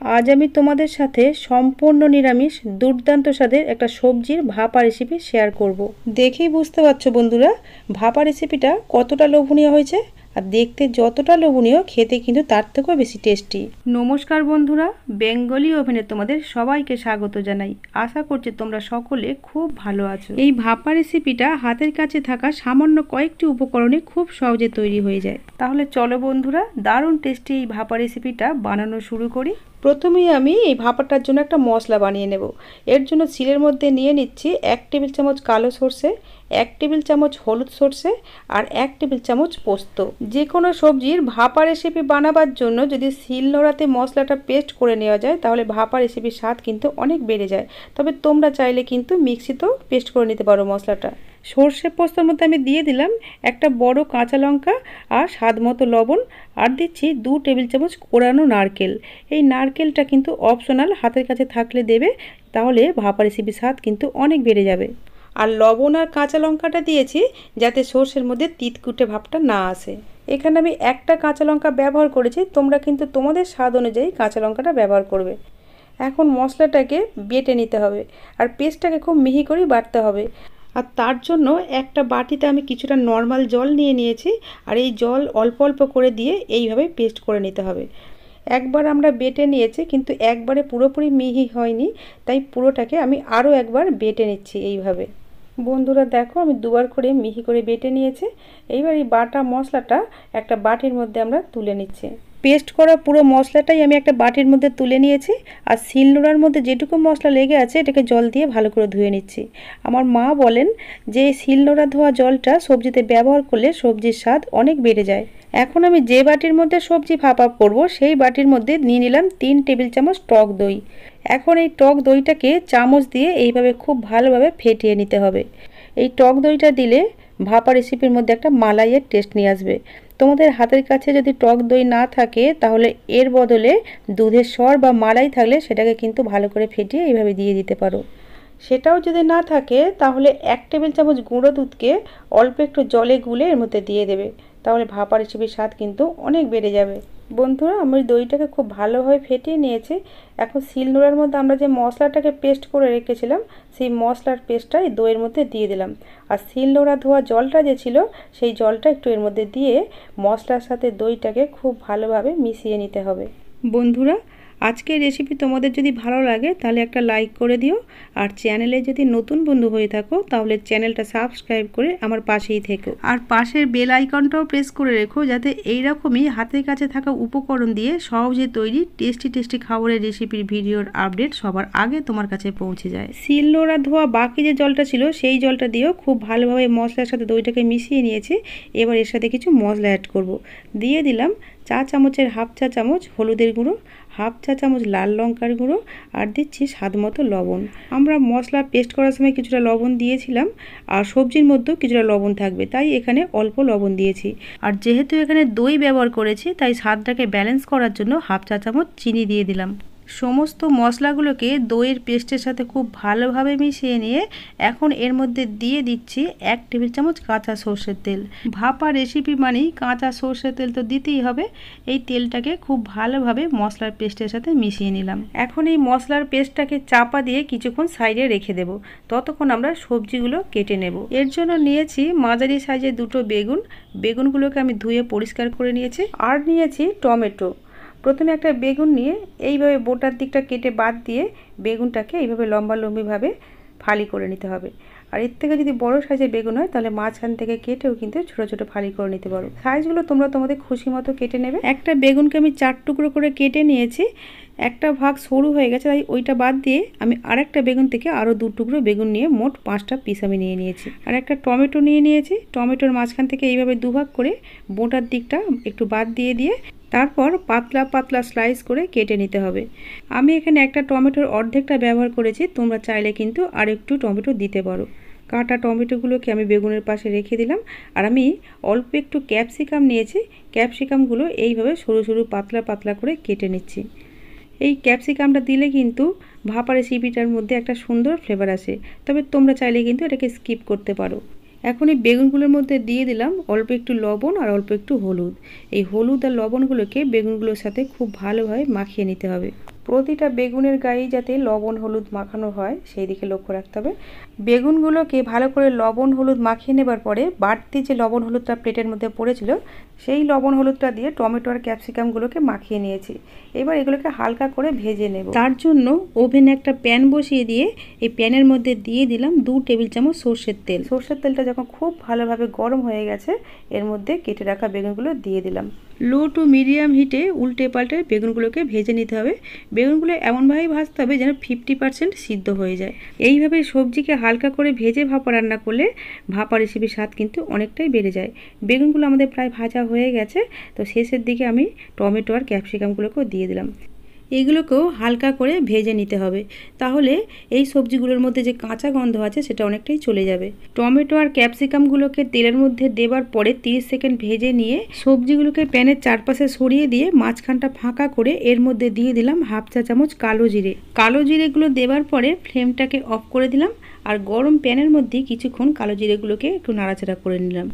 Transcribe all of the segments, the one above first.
আজ আমি তোমাদের সাথে সম্পূর্ণ নিরামিষ দুর্দান্ত স্বাদের একটা সবজির ভাপা রেসিপি শেয়ার করব। দেখেই বুঝতে পারছো বন্ধুরা ভাপা রেসিপিটা কতটা লোভনীয় হয়েছে, আর দেখতে যতটা লোভনীয় খেতে কিন্তু তার থেকেও বেশি টেস্টি। নমস্কার বন্ধুরা, বেঙ্গলি ওভেনে তোমাদের সবাইকে স্বাগত জানাই। আশা করছি তোমরা সকলে খুব ভালো আছো। এই ভাপা রেসিপিটা হাতের কাছে থাকা সামান্য কয়েকটি উপকরণে খুব সহজে তৈরি হয়ে যায়। তাহলে চলো বন্ধুরা, দারুণ টেস্টি এই ভাপা রেসিপিটা বানানো শুরু করি। প্রথমেই আমি এই ভাপাটার জন্য একটা মশলা বানিয়ে নেব। এর জন্য শিলের মধ্যে নিয়ে নিচ্ছি 1 টেবিল চামচ কালো সর্ষে, 1 টেবিল চামচ হলুদ সর্ষে আর 1 টেবিল চামচ পোস্ত। যে কোনো সবজির ভাপা রেসিপি বানাবার জন্য যদি শিলনোড়াতে মশলাটা পেস্ট করে নেওয়া যায় তাহলে ভাপা রেসিপির স্বাদ কিন্তু অনেক বেড়ে যায়। তবে তোমরা চাইলে কিন্তু মিক্সিতেও পেস্ট করে নিতে পারো মশলাটা। সর্ষে পোস্তর মধ্যে আমি দিয়ে দিলাম একটা বড় কাঁচা লঙ্কা আর স্বাদ মতো লবণ, আর দিচ্ছি 2 টেবিল চামচ কোরানো নারকেল। এই নারকেলটা কিন্তু অপশনাল, হাতের কাছে থাকলে দেবে, তাহলে ভাপা রেসিপির স্বাদ কিন্তু অনেক বেড়ে যাবে। আর লবণ আর কাঁচা লঙ্কাটা দিয়েছি যাতে সর্ষের মধ্যে তিতকুটে ভাবটা না আসে। এখানে আমি একটা কাঁচা লঙ্কা ব্যবহার করেছি, তোমরা কিন্তু তোমাদের স্বাদ অনুযায়ী কাঁচা লঙ্কাটা ব্যবহার করবে। এখন মশলাটাকে বেটে নিতে হবে, আর পেস্টটাকে খুব মিহি করে বাটতে হবে। আর তার জন্য একটা বাটিতে আমি কিছুটা নর্মাল জল নিয়ে নিয়েছি, আর এই জল অল্প অল্প করে দিয়ে এইভাবে পেস্ট করে নিতে হবে। একবার আমরা বেটে নিয়েছি কিন্তু একবারে পুরোপুরি মিহি হয়নি, তাই পুরোটাকে আমি আরও একবার বেটে নিচ্ছি এইভাবে। বন্ধুরা দেখো, আমি দুবার করে মিহি করে বেটে নিয়েছি। এইবার এই বাটা মশলাটা একটা বাটির মধ্যে আমরা তুলে নিচ্ছি। পেস্ট করা পুরো মশলাটাই আমি একটা বাটির মধ্যে তুলে নিয়েছি, আর শিলনোড়ার মধ্যে যেটুকু মশলা লেগে আছে এটাকে জল দিয়ে ভালো করে ধুয়ে নিচ্ছি। আমার মা বলেন যে শিলনোড়া ধোয়া জলটা সবজিতে ব্যবহার করলে সবজির স্বাদ অনেক বেড়ে যায়। এখন আমি যে বাটির মধ্যে সবজি ভাপা করব সেই বাটির মধ্যে নিয়ে নিলাম 3 টেবিল চামচ টক দই। এখন এই টক দইটাকে চামচ দিয়ে এইভাবে খুব ভালোভাবে ফেটিয়ে নিতে হবে। এই টক দইটা দিলে ভাপা রেসিপির মধ্যে একটা মালাইয়ের টেস্ট নিয়ে আসবে। তোমাদের হাতের কাছে যদি টক দই না থাকে তাহলে এর বদলে দুধের সর বা মালাই থাকলে সেটাকে কিন্তু ভালো করে ফেটিয়ে এইভাবে দিয়ে দিতে পারো। সেটাও যদি না থাকে তাহলে 1 টেবিল চামচ গুঁড়ো দুধকে অল্প একটু জলে গুলে এর মধ্যে দিয়ে দেবে, তাহলে ভাপা রেসিপির স্বাদ কিন্তু অনেক বেড়ে যাবে। বন্ধুরা, আমি দইটাকে খুব ভালোভাবে ফেটিয়ে নিয়েছি। এখন শিলনোড়ার মধ্যে আমরা যে মশলাটাকে পেস্ট করে রেখেছিলাম সেই মশলার পেস্টটা এই দইয়ের মধ্যে দিয়ে দিলাম, আর শিলনোড়া ধোয়া জলটা যে ছিল সেই জলটা একটু এর মধ্যে দিয়ে মশলার সাথে দইটাকে খুব ভালোভাবে মিশিয়ে নিতে হবে। বন্ধুরা, আজকের রেসিপি তোমাদের যদি ভালো লাগে তাহলে একটা লাইক করে দিও, আর চ্যানেলে যদি নতুন বন্ধু হয়ে থাকো তাহলে চ্যানেলটা সাবস্ক্রাইব করে আমার পাশেই থেকো, আর পাশের বেল আইকনটাও প্রেস করে রেখো যাতে এইরকমই হাতের কাছে থাকা উপকরণ দিয়ে সহজে তৈরি টেস্টি টেস্টি খাবারের রেসিপির ভিডিওর আপডেট সবার আগে তোমার কাছে পৌঁছে যায়। শিলনোড়া ধোয়া বাকি যে জলটা ছিল সেই জলটা দিয়েও খুব ভালোভাবে মশলার সাথে দইটাকে মিশিয়ে নিয়েছি। এবার এর সাথে কিছু মশলা অ্যাড করব। দিয়ে দিলাম চা চামচের হাফ চা চামচ হলুদের গুঁড়ো, হাফ চা চামচ লাল লঙ্কার গুঁড়ো, আর দিচ্ছি স্বাদ মতো লবণ। আমরা মশলা পেস্ট করার সময় কিছুটা লবণ দিয়েছিলাম, আর সবজির মধ্যেও কিছুটা লবণ থাকবে, তাই এখানে অল্প লবণ দিয়েছি। আর যেহেতু এখানে দই ব্যবহার করেছি তাই স্বাদটাকে ব্যালেন্স করার জন্য হাফ চা চামচ চিনি দিয়ে দিলাম। সমস্ত মশলাগুলোকে দইয়ের পেস্টের সাথে খুব ভালোভাবে মিশিয়ে নিয়ে এখন এর মধ্যে দিয়ে দিচ্ছি 1 টেবিল চামচ কাঁচা সর্ষের তেল। ভাপা রেসিপি মানেই কাঁচা সর্ষের তেল তো দিতেই হবে। এই তেলটাকে খুব ভালোভাবে মশলার পেস্টের সাথে মিশিয়ে নিলাম। এখন এই মশলার পেস্টটাকে চাপা দিয়ে কিছুক্ষণ সাইডে রেখে দেব, ততক্ষণ আমরা সবজিগুলো কেটে নেব। এর জন্য নিয়েছি মাঝারি সাইজের 2টো বেগুন। বেগুনগুলোকে আমি ধুয়ে পরিষ্কার করে নিয়েছি। আর নিয়েছি টমেটো। প্রথমে একটা বেগুন নিয়ে এইভাবে বোটার দিকটা কেটে বাদ দিয়ে বেগুনটাকে এইভাবে লম্বালম্বিভাবে ফালি করে নিতে হবে। আর এর থেকে যদি বড় সাইজের বেগুন হয় তাহলে মাঝখান থেকে কেটেও কিন্তু ছোটো ছোটো ফালি করে নিতে পারো। সাইজগুলো তোমরা তোমাদের খুশি মতো কেটে নেবে। একটা বেগুনকে আমি 4 টুকরো করে কেটে নিয়েছি। একটা ভাগ সরু হয়ে গেছে তাই ওইটা বাদ দিয়ে আমি আরেকটা বেগুন থেকে আরও 2 টুকরো বেগুন নিয়ে মোট 5টা পিস আমি নিয়ে নিয়েছি। আর একটা টমেটো নিয়ে নিয়েছি। টমেটোর মাঝখান থেকে এইভাবে দুভাগ করে বোটার দিকটা একটু বাদ দিয়ে তারপর পাতলা পাতলা স্লাইস করে কেটে নিতে হবে। আমি এখানে একটা টমেটোর অর্ধেকটা ব্যবহার করেছি, তোমরা চাইলে কিন্তু আর একটু টমেটো দিতে পারো। কাটা টমেটোগুলোকে আমি বেগুনের পাশে রেখে দিলাম। আর আমি অল্প একটু ক্যাপসিকাম নিয়েছি। ক্যাপসিকামগুলো এইভাবে সরু সরু পাতলা পাতলা করে কেটে নিচ্ছি। এই ক্যাপসিকামটা দিলে কিন্তু ভাপা রেসিপিটার মধ্যে একটা সুন্দর ফ্লেভার আসে, তবে তোমরা চাইলে কিন্তু এটাকে স্কিপ করতে পারো। এখন এই বেগুনগুলোর মধ্যে দিয়ে দিলাম অল্প একটু লবণ আর অল্প একটু হলুদ। এই হলুদ আর লবণগুলোকে বেগুনগুলোর সাথে খুব ভালোভাবে মাখিয়ে নিতে হবে। প্রতিটা বেগুনের গায়ে যাতে লবণ হলুদ মাখানো হয় সেই দিকে লক্ষ্য রাখতে হবে। বেগুনগুলোকে ভালো করে লবণ হলুদ মাখিয়ে নেবার পরে বাড়তি যে লবণ হলুদটা প্লেটের মধ্যে পড়েছিল সেই লবণ হলুদটা দিয়ে টমেটো আর ক্যাপসিকামগুলোকে মাখিয়ে নিয়েছি। এবার এগুলোকে হালকা করে ভেজে নেব। তার জন্য ওভেনে একটা প্যান বসিয়ে দিয়ে এই প্যানের মধ্যে দিয়ে দিলাম 2 টেবিল চামচ সর্ষের তেল। সর্ষের তেলটা যখন খুব ভালোভাবে গরম হয়ে গেছে এর মধ্যে কেটে রাখা বেগুনগুলো দিয়ে দিলাম। লো টু মিডিয়াম হিটে উল্টে পাল্টে বেগুনগুলোকে ভেজে নিতে হবে। বেগুনগুলো এমনভাবেই ভাজতে হবে যেন 50% সিদ্ধ হয়ে যায়। এইভাবে সবজিকে হালকা করে ভেজে ভাপা রান্না করলে ভাপা রেসিপির স্বাদ কিন্তু অনেকটাই বেড়ে যায়। বেগুনগুলো আমাদের প্রায় ভাজা হয়ে গেছে, তো শেষের দিকে আমি টমেটো আর ক্যাপসিকামগুলোকেও দিয়ে দিলাম। এগুলোকেও হালকা করে ভেজে নিতে হবে, তাহলে এই সবজিগুলোর মধ্যে যে কাঁচা গন্ধ আছে সেটা অনেকটাই চলে যাবে। টমেটো আর ক্যাপসিকামগুলোকে তেলের মধ্যে দেবার পরে 30 সেকেন্ড ভেজে নিয়ে সবজিগুলোকে প্যানের চারপাশে সরিয়ে দিয়ে মাঝখানটা ফাঁকা করে এর মধ্যে দিয়ে দিলাম 1/2 চা চামচ কালো জিরে। কালো জিরেগুলো দেবার পরে ফ্লেমটাকে অফ করে দিলাম আর গরম প্যানের মধ্যে কিছুক্ষণ কালো জিরেগুলোকে একটু নাড়াচাড়া করে নিলাম।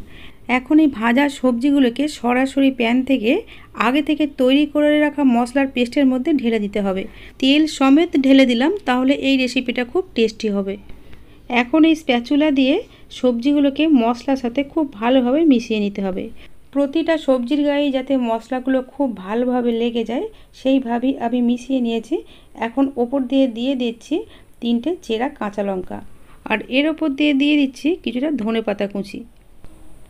এখন এই ভাজা সবজিগুলোকে সরাসরি প্যান থেকে আগে থেকে তৈরি করে রাখা মশলার পেস্টের মধ্যে ঢেলে দিতে হবে। তেল সমেত ঢেলে দিলাম, তাহলে এই রেসিপিটা খুব টেস্টি হবে। এখন এই স্প্যাচুলা দিয়ে সবজিগুলোকে মশলার সাথে খুব ভালোভাবে মিশিয়ে নিতে হবে। প্রতিটা সবজির গায়ে যাতে মশলাগুলো খুব ভালোভাবে লেগে যায় সেইভাবেই আমি মিশিয়ে নিয়েছি। এখন ওপর দিয়ে দিয়ে দিচ্ছি 3টে চেরা কাঁচা লঙ্কা আর এর ওপর দিয়ে দিয়ে দিচ্ছি কিছুটা ধনেপাতা কুচি।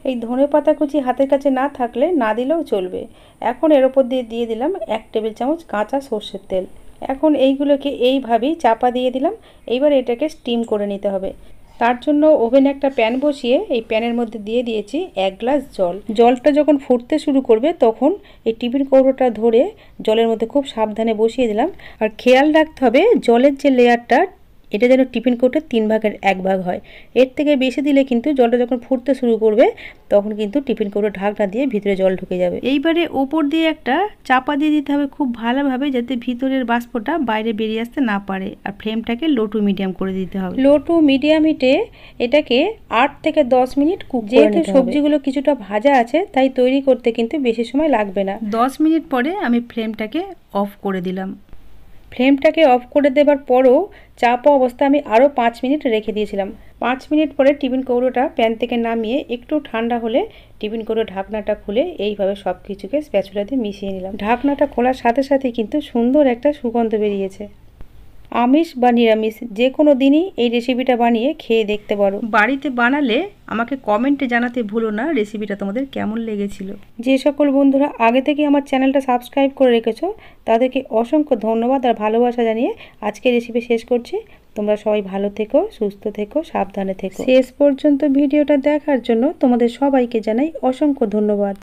এই ধনেপাতা কুচি হাতের কাছে না থাকলে না দিলেও চলবে। এখন এর ওপর দিয়ে দিয়ে দিলাম 1 টেবিল চামচ কাঁচা সর্ষের তেল। এখন এইগুলোকে এইভাবেই চাপা দিয়ে দিলাম। এইবার এটাকে স্টিম করে নিতে হবে। তার জন্য ওভেনে একটা প্যান বসিয়ে এই প্যানের মধ্যে দিয়ে দিয়েছি 1 গ্লাস জল। জলটা যখন ফুটতে শুরু করবে তখন এই টিফিন কৌটোটা ধরে জলের মধ্যে খুব সাবধানে বসিয়ে দিলাম। আর খেয়াল রাখতে হবে জলের যে লেয়ারটা এটা যেন টিফিন কৌটোর 3 ভাগের 1 ভাগ হয়। এর থেকে বেশি দিলে কিন্তু জলটা যখন ফুটতে শুরু করবে তখন কিন্তু টিফিন কৌটোর ঢাকনা দিয়ে ভিতরে জল ঢুকে যাবে। এইবারে ওপর দিয়ে একটা চাপা দিয়ে দিতে হবে খুব ভালোভাবে, যাতে ভিতরের বাষ্পটা বাইরে বেরিয়ে আসতে না পারে। আর ফ্লেমটাকে লো টু মিডিয়াম করে দিতে হবে। লো টু মিডিয়াম হিটে এটাকে 8 থেকে 10 মিনিট কুক করে নিতে হবে। যেহেতু সবজিগুলো কিছুটা ভাজা আছে তাই তৈরি করতে কিন্তু বেশি সময় লাগবে না। 10 মিনিট পরে আমি ফ্লেমটাকে অফ করে দিলাম। ফ্লেমটাকে অফ করে দেবার পরও চাপা অবস্থা আমি আরও 5 মিনিট রেখে দিয়েছিলাম। 5 মিনিট পরে টিফিন কৌটোটা প্যান থেকে নামিয়ে একটু ঠান্ডা হলে টিফিন কৌটোর ঢাকনাটা খুলে এইভাবে সব কিছুকে স্প্যাচুলা দিয়ে মিশিয়ে নিলাম। ঢাকনাটা খোলার সাথে সাথে কিন্তু সুন্দর একটা সুগন্ধ বেরিয়েছে। আমিষ বা নিরামিষ যে কোনো দিনই এই রেসিপিটা বানিয়ে খেয়ে দেখতে পারো। বাড়িতে বানালে আমাকে কমেন্টে জানাতে ভুলো না রেসিপিটা তোমাদের কেমন লেগেছিল। যে সকল বন্ধুরা আগে থেকে আমার চ্যানেলটা সাবস্ক্রাইব করে রেখেছো তাদেরকে অসংখ্য ধন্যবাদ আর ভালোবাসা জানিয়ে আজকে রেসিপি শেষ করছি। তোমরা সবাই ভালো থেকো, সুস্থ থেকো, সাবধানে থেকো। শেষ পর্যন্ত ভিডিওটা দেখার জন্য তোমাদের সবাইকে জানাই অসংখ্য ধন্যবাদ।